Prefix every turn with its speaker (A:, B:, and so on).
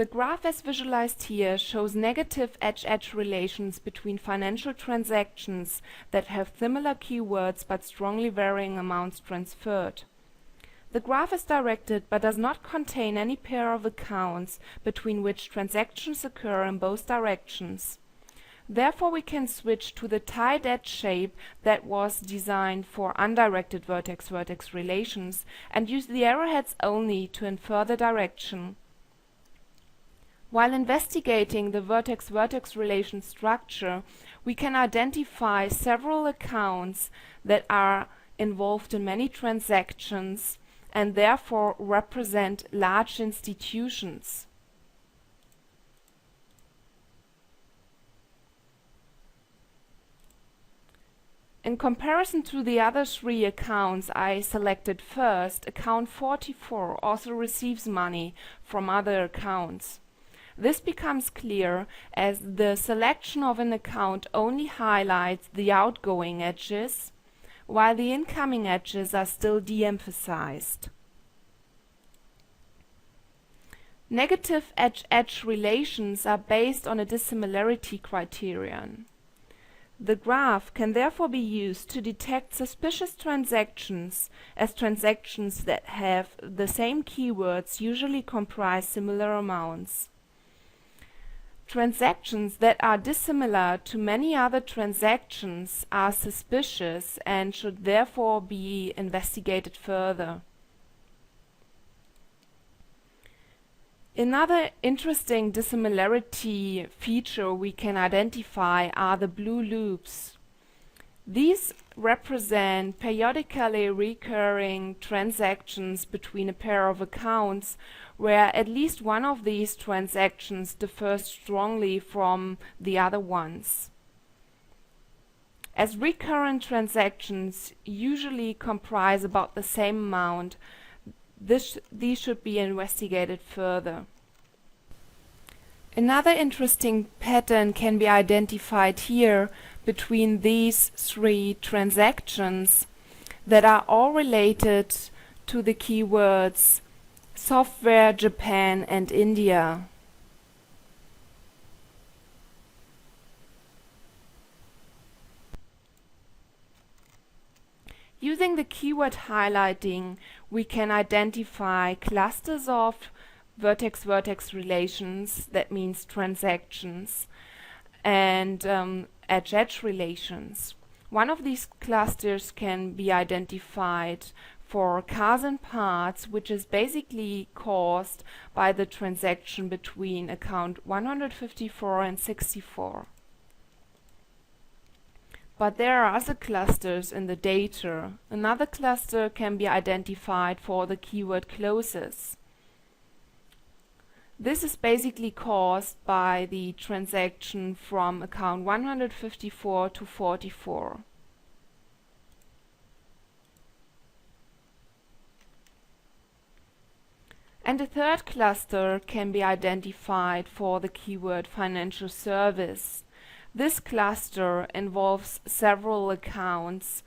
A: The graph as visualized here shows negative edge-edge relations between financial transactions that have similar keywords but strongly varying amounts transferred. The graph is directed but does not contain any pair of accounts between which transactions occur in both directions. Therefore, we can switch to the tied edge shape that was designed for undirected vertex-vertex relations and use the arrowheads only to infer the direction. While investigating the vertex-vertex relation structure, we can identify several accounts that are involved in many transactions and therefore represent large institutions. In comparison to the other three accounts I selected first, account 44 also receives money from other accounts. This becomes clear as the selection of an account only highlights the outgoing edges, while the incoming edges are still de-emphasized. Negative edge-edge relations are based on a dissimilarity criterion. The graph can therefore be used to detect suspicious transactions, as transactions that have the same keywords usually comprise similar amounts. Transactions that are dissimilar to many other transactions are suspicious and should therefore be investigated further. Another interesting dissimilarity feature we can identify are the blue loops. These represent periodically recurring transactions between a pair of accounts where at least one of these transactions differs strongly from the other ones. As recurrent transactions usually comprise about the same amount, these should be investigated further. Another interesting pattern can be identified here between these three transactions that are all related to the keywords software, Japan, and India. Using the keyword highlighting, we can identify clusters of vertex-vertex relations, that means transactions, and edge-edge relations. One of these clusters can be identified for cars and parts, which is basically caused by the transaction between account 154 and 64. But there are other clusters in the data. Another cluster can be identified for the keyword closes. This is basically caused by the transaction from account 154 to 44. And a third cluster can be identified for the keyword financial service. This cluster involves several accounts